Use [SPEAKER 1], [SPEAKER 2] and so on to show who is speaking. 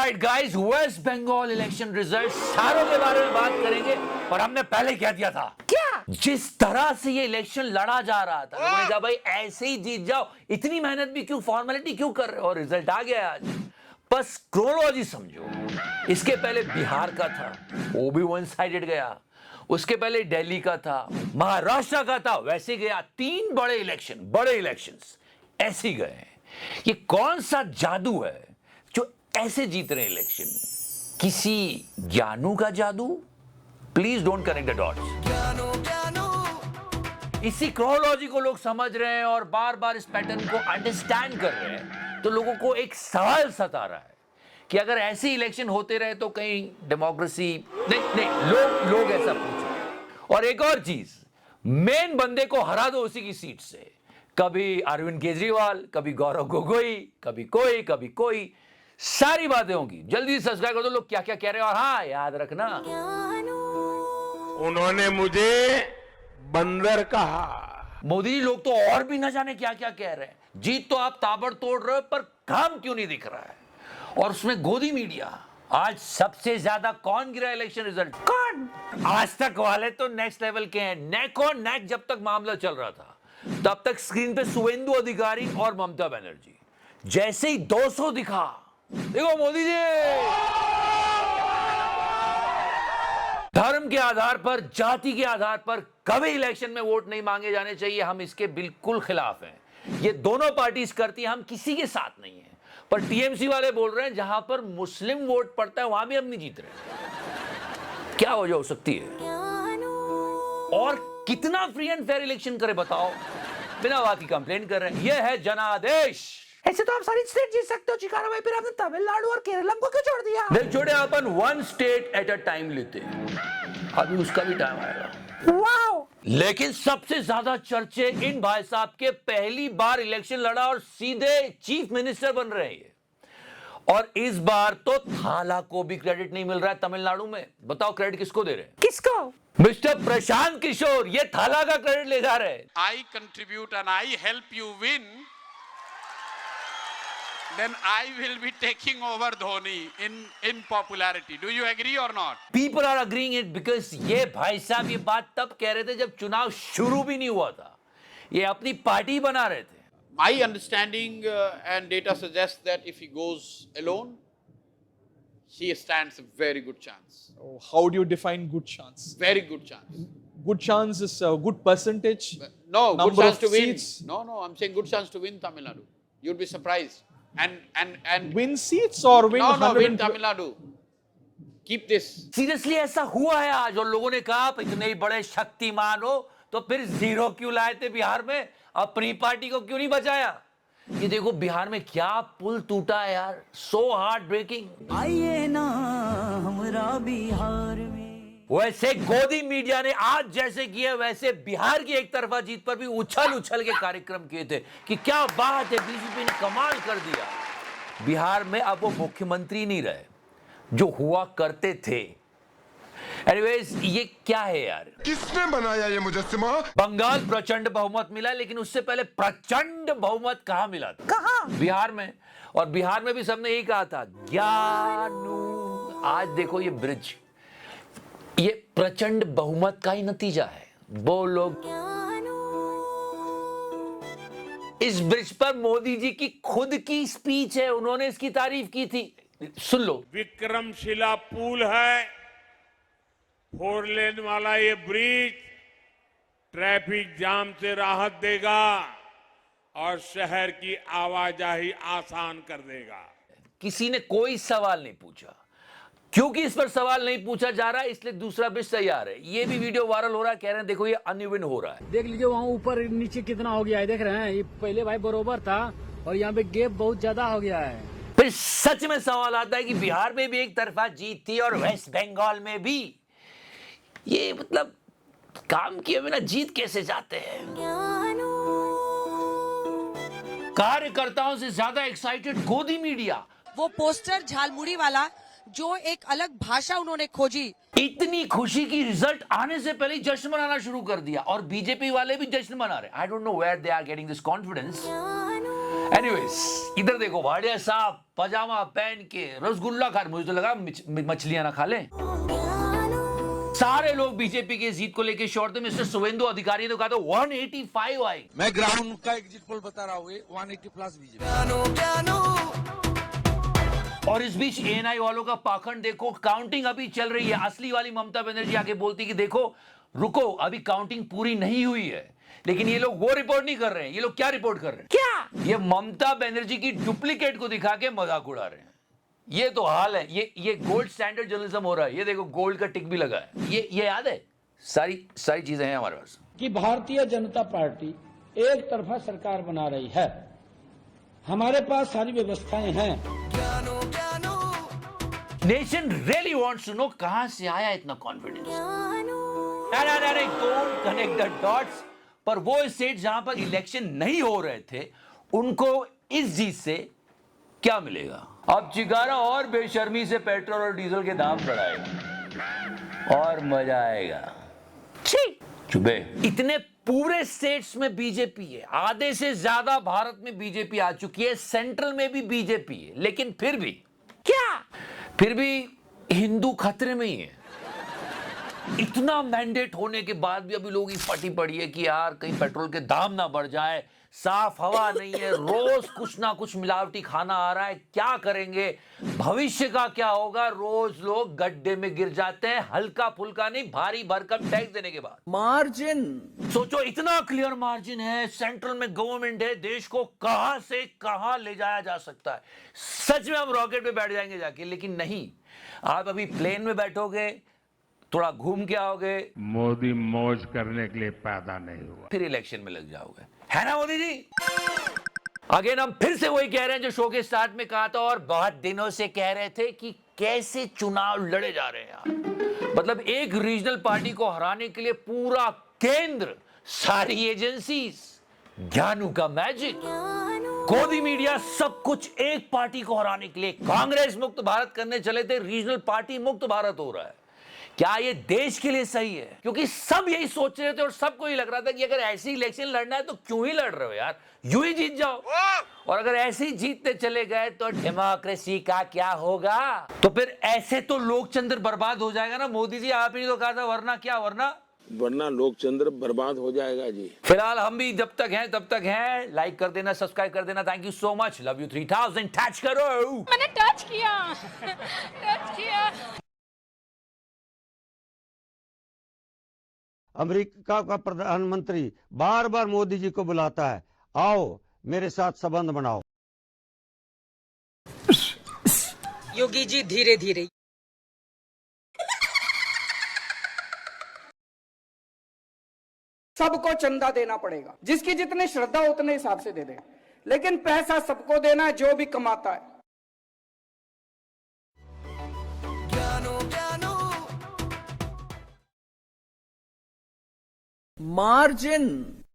[SPEAKER 1] Alright guys, West Bengal election result सारों के बारे में बात करेंगे। और हमने पहले कह दिया था क्या, जिस तरह से ये इलेक्शन लड़ा जा रहा था, लोगों ने कहा भाई ऐसे ही जीत जाओ, इतनी मेहनत भी क्यों, फॉर्मेलिटी क्यों कर रहे हो, और रिजल्ट आ गया आज। बस क्रोनोलॉजी समझो। इसके पहले बिहार का था, वो भी वन साइडेड गया। उसके पहले दिल्ली का था, महाराष्ट्र का था, वैसे गया। 3 बड़े इलेक्शंस ऐसे गए। ये कौन सा जादू है जो ऐसे जीत रहे इलेक्शन? किसी ज्ञानू का जादू? Please don't connect the dots. इसी क्रोनोलॉजी को लोग समझ रहे हैं और बार बार इस पैटर्न को अंडरस्टैंड कर रहे हैं। तो लोगों को एक सवाल सता रहा है कि अगर ऐसे इलेक्शन होते रहे तो कहीं डेमोक्रेसी नहीं, लोग ऐसा पूछ रहे हैं। और एक और चीज, मेन बंदे को हरा दो उसी की सीट से। कभी अरविंद केजरीवाल, कभी गौरव गोगोई, कभी कोई, सारी बातें होंगी। जल्दी सब्सक्राइब कर दो। लोग क्या क्या कह रहे हैं, और हाँ याद रखना,
[SPEAKER 2] उन्होंने मुझे बंदर कहा।
[SPEAKER 1] मोदी जी लोग तो और भी न जाने क्या क्या कह रहे हैं। जीत तो आप ताबड़तोड़ रहे हो, पर काम क्यों नहीं दिख रहा है? और उसमें गोदी मीडिया। आज सबसे ज्यादा कौन गिरा इलेक्शन रिजल्ट? कौन? आज तक वाले तो नेक्स्ट लेवल के हैं। नेक और नेक जब तक मामला चल रहा था, तब तक स्क्रीन पे शुवेंदु अधिकारी और ममता बनर्जी। जैसे ही 200 दिखा, देखो मोदी जी। धर्म के आधार पर, जाति के आधार पर कभी इलेक्शन में वोट नहीं मांगे जाने चाहिए। हम इसके बिल्कुल खिलाफ हैं। ये दोनों पार्टीज करती हैं, हम किसी के साथ नहीं हैं। पर टीएमसी वाले बोल रहे हैं जहां पर मुस्लिम वोट पड़ता है वहां भी हम नहीं जीत रहे। क्या वजह हो सकती है? और कितना फ्री एंड फेयर इलेक्शन करे बताओ, बिना बात की कंप्लेन कर रहे हैं। यह है जनादेश।
[SPEAKER 3] ऐसे तो आप सारी स्टेट जीत सकते हो चिकारा भाई, फिर आपने तमिलनाडु और केरलम को क्यों छोड़ दिया?
[SPEAKER 1] नहीं छोड़े, अपन 1 स्टेट एट अ टाइम लेते हैं। अभी उसका भी टाइम आएगा।
[SPEAKER 3] वाओ!
[SPEAKER 1] लेकिन सबसे ज्यादा चर्चे इन भाई साहब के पहली बार इलेक्शन लड़ा और सीधे चीफ मिनिस्टर बन रहे हैं। और इस बार तो थाला को भी क्रेडिट नहीं मिल रहा है तमिलनाडु में। बताओ क्रेडिट किसको दे रहे हैं?
[SPEAKER 3] किसको?
[SPEAKER 1] मिस्टर प्रशांत किशोर, ये थाला का क्रेडिट ले जा रहे हैं।
[SPEAKER 2] I contribute and I help you win, then I will be taking over Dhoni in popularity. Do you agree or not?
[SPEAKER 1] People are agreeing it because ये भाई साहब ये बात तब कह रहे थे जब चुनाव शुरू भी नहीं हुआ था। ये अपनी पार्टी बना रहे थे।
[SPEAKER 4] My understanding and data suggests that if he goes alone, he stands a very good chance.
[SPEAKER 5] Oh, how do you define good chance?
[SPEAKER 4] Very good chance.
[SPEAKER 5] Good chance is a good percentage.
[SPEAKER 4] No,
[SPEAKER 5] Number
[SPEAKER 4] good chance
[SPEAKER 5] of
[SPEAKER 4] to win.
[SPEAKER 5] seats.
[SPEAKER 4] No, I'm saying good chance to win Tamil Nadu. You'd be surprised. And
[SPEAKER 5] Win seats or win
[SPEAKER 4] no,
[SPEAKER 5] 100
[SPEAKER 4] win Tamil Nadu. Keep this.
[SPEAKER 1] Seriously ऐसा हुआ है आज। और लोगों ने कहा आप इतने ही बड़े शक्तिमान हो तो फिर 0 क्यों लाए थे बिहार में? अपनी पार्टी को क्यों नहीं बचाया? ये देखो बिहार में क्या पुल टूटा है यार। So heartbreaking.
[SPEAKER 3] आइए ना हमरा बिहार में।
[SPEAKER 1] वैसे गोदी मीडिया ने आज जैसे किया वैसे बिहार की एक तरफा जीत पर भी उछल के कार्यक्रम किए थे कि क्या बात है, बीजेपी ने कमाल कर दिया। बिहार में अब वो मुख्यमंत्री नहीं रहे जो हुआ करते थे। एनीवेज, ये क्या है यार?
[SPEAKER 6] किसने बनाया ये मुजस्सिमा?
[SPEAKER 1] बंगाल प्रचंड बहुमत मिला, लेकिन उससे पहले प्रचंड बहुमत कहां मिला था?
[SPEAKER 3] कहां?
[SPEAKER 1] बिहार में। और बिहार में भी सबने यही कहा था, ज्ञानू। आज देखो ये ब्रिज, ये प्रचंड बहुमत का ही नतीजा है। वो लोग इस ब्रिज पर मोदी जी की खुद की स्पीच है, उन्होंने इसकी तारीफ की थी। सुन लो।
[SPEAKER 2] विक्रमशिला पुल है, 4 लेन वाला ये ब्रिज ट्रैफिक जाम से राहत देगा और शहर की आवाजाही आसान कर देगा।
[SPEAKER 1] किसी ने कोई सवाल नहीं पूछा। क्योंकि इस पर सवाल नहीं पूछा जा रहा है, इसलिए दूसरा ब्रिज तैयार है। ये भी वीडियो वायरल हो रहा है, कह रहे हैं देखो ये अनइवन हो रहा है।
[SPEAKER 7] देख लीजिए वहाँ ऊपर नीचे कितना हो गया है, देख रहे हैं? ये पहले भाई बरोबर था और यहाँ पे गैप बहुत ज्यादा हो गया है।
[SPEAKER 1] फिर सच में सवाल आता है कि बिहार में भी एक तरफा जीत थी और वेस्ट बंगाल में भी। ये मतलब काम किए बिना जीत कैसे जाते हैं? कार्यकर्ताओं से ज्यादा एक्साइटेड गोदी मीडिया।
[SPEAKER 8] वो पोस्टर झालमुड़ी वाला जो एक अलग भाषा उन्होंने खोजी।
[SPEAKER 1] इतनी खुशी की रिजल्ट आने से पहले ही जश्न मनाना शुरू कर दिया और बीजेपी वाले भी जश्न मना रहे। I don't know where they are getting this confidence. Anyways, इधर देखो भाटिया साहब पजामा पहन के रसगुल्ला खा, मुझे तो लगा मछलियां ना खा ले। सारे लोग बीजेपी की जीत को लेकर श्योर थे। मिस्टर शुभेंदु अधिकारी ने कहा था 185 आएगी।
[SPEAKER 9] मैं ग्राउंड का एग्जिट पोल बता रहा हूँ 180 प्लस बीजेपी।
[SPEAKER 1] और इस बीच एएनआई वालों का पाखंड देखो, काउंटिंग अभी चल रही है। असली वाली ममता बनर्जी आके बोलती कि देखो रुको, अभी काउंटिंग पूरी नहीं हुई है। लेकिन ये लोग वो रिपोर्ट नहीं कर रहे हैं। ये लोग क्या रिपोर्ट कर रहे हैं?
[SPEAKER 3] क्या?
[SPEAKER 1] ये ममता बनर्जी की डुप्लीकेट को दिखा के मजाक उड़ा रहे हैं। ये तो हाल है। ये गोल्ड स्टैंडर्ड जर्नलिज्म हो रहा है। ये देखो गोल्ड का टिक भी लगा है। ये याद है, सारी चीजें हैं हमारे पास
[SPEAKER 7] कि भारतीय जनता पार्टी एक तरफा सरकार बना रही है। हमारे पास सारी व्यवस्थाएं हैं।
[SPEAKER 1] Nation really wants to know कहां से आया इतना कॉन्फिडेंस। नहीं, डोंट कनेक्ट द डॉट्स। पर वो स्टेट जहां पर इलेक्शन नहीं हो रहे थे, उनको इस जीत से क्या मिलेगा? अब चिकारा और बेशर्मी से पेट्रोल और डीजल के दाम बढ़ाएगा और मजा आएगा। चुबे, इतने पूरे स्टेट्स में बीजेपी है, आधे से ज्यादा भारत में बीजेपी आ चुकी है, सेंट्रल में भी बीजेपी है, लेकिन फिर भी फिर भी हिंदू खतरे में ही है। इतना मैंडेट होने के बाद भी अभी लोगों की फटी पड़ी है कि यार कहीं पेट्रोल के दाम ना बढ़ जाए, साफ हवा नहीं है, रोज कुछ ना कुछ मिलावटी खाना आ रहा है, क्या करेंगे, भविष्य का क्या होगा? रोज लोग गड्ढे में गिर जाते हैं, हल्का फुल्का नहीं, भारी भरकम टैक्स देने के बाद।
[SPEAKER 3] मार्जिन
[SPEAKER 1] सोचो, इतना क्लियर मार्जिन है, सेंट्रल में गवर्नमेंट है, देश को कहां से कहां ले जाया जा सकता है। सच में हम रॉकेट पे बैठ जाएंगे जाके, लेकिन नहीं, आप अभी प्लेन में बैठोगे, थोड़ा घूम के आओगे,
[SPEAKER 2] मोदी मौज करने के लिए पैदा नहीं हुआ,
[SPEAKER 1] फिर इलेक्शन में लग जाओगे, है ना मोदी जी? अगेन हम फिर से वही कह रहे हैं जो शो के स्टार्ट में कहा था और बहुत दिनों से कह रहे थे कि कैसे चुनाव लड़े जा रहे हैं यार। मतलब एक रीजनल पार्टी को हराने के लिए पूरा केंद्र, सारी एजेंसीज, ज्ञानू का मैजिक, गोदी मीडिया, सब कुछ एक पार्टी को हराने के लिए कांग्रेस मुक्त भारत करने चले थे। रीजनल पार्टी मुक्त भारत हो रहा है। क्या ये देश के लिए सही है? क्योंकि सब यही सोच रहे थे और सबको ये लग रहा था कि अगर ऐसी इलेक्शन लड़ना है तो क्यों ही लड़ रहे हो यार, यूं ही जीत जाओ। और अगर ऐसे ही जीतते चले गए तो डेमोक्रेसी का क्या होगा? तो फिर ऐसे तो लोकतंत्र बर्बाद हो जाएगा ना। मोदी जी आप ही तो कहा था, वरना क्या, वरना
[SPEAKER 10] लोकतंत्र बर्बाद हो जाएगा जी।
[SPEAKER 1] फिलहाल हम भी जब तक हैं तब तक हैं। लाइक कर देना, सब्सक्राइब कर देना। Thank you so much, love you 3000। Touch करो।
[SPEAKER 8] मैंने टच किया।
[SPEAKER 10] अमेरिका का प्रधानमंत्री बार बार मोदी जी को बुलाता है, आओ मेरे साथ संबंध बनाओ।
[SPEAKER 8] योगी जी धीरे धीरे।
[SPEAKER 3] सबको चंदा देना पड़ेगा, जिसकी जितनी श्रद्धा उतने हिसाब से दे दे, लेकिन पैसा सबको देना है जो भी कमाता है। मार्जिन